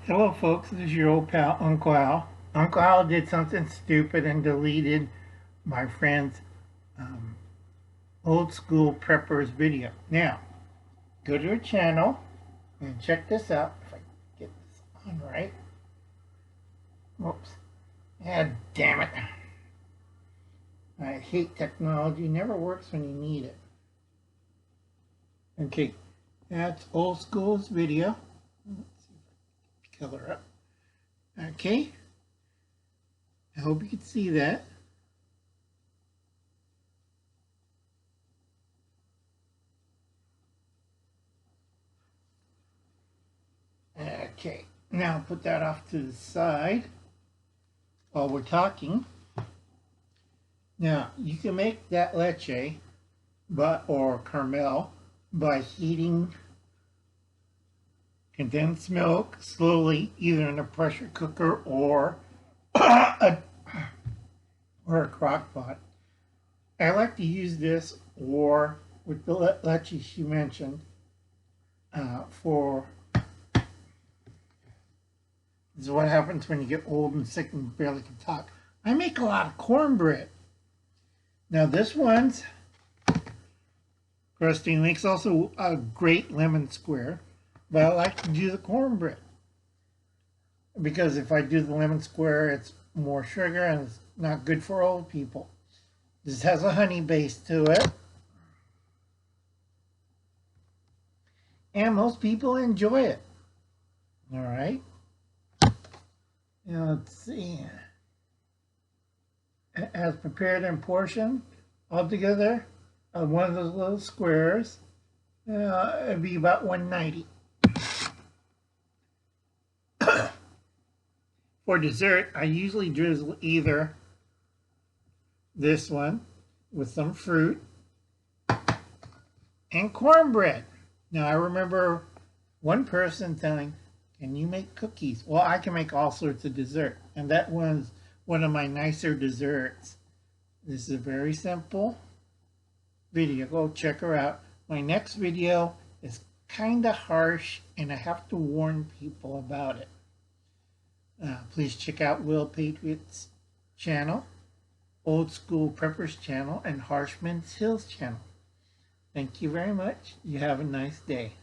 Hello folks, this is your old pal Uncle Al. Uncle Al did something stupid and deleted my friend's um, old school preppers video. Now, go to her channel and check this out. If I get this on right. Whoops. Ah, damn it. I hate technology. It never works when you need it. Okay, that's old school's video. Let's see if I can color up. Okay. I hope you can see that. Okay, now put that off to the side while we're talking. Now, you can make that leche or caramel by heating condensed milk slowly, either in a pressure cooker or a crock pot. I like to use this or with the leche she mentioned for this is what happens when you get old and sick and barely can talk. I make a lot of cornbread. Now this one's crusty makes also a great lemon square, but I like to do the cornbread because if I do the lemon square, it's more sugar and it's not good for old people. This has a honey base to it, and most people enjoy it. All right. Now let's see. As prepared and portioned all together, one of those little squares, it'd be about $1.90. For dessert, I usually drizzle either this one with some fruit and cornbread. Now I remember one person telling, can you make cookies? Well, I can make all sorts of dessert, and that was one of my nicer desserts. This is a very simple video. Go check her out. My next video is kind of harsh, and I have to warn people about it. Please check out Will Patriot's channel, Old School Preppers channel, and Harshman's Hills channel. Thank you very much. You have a nice day.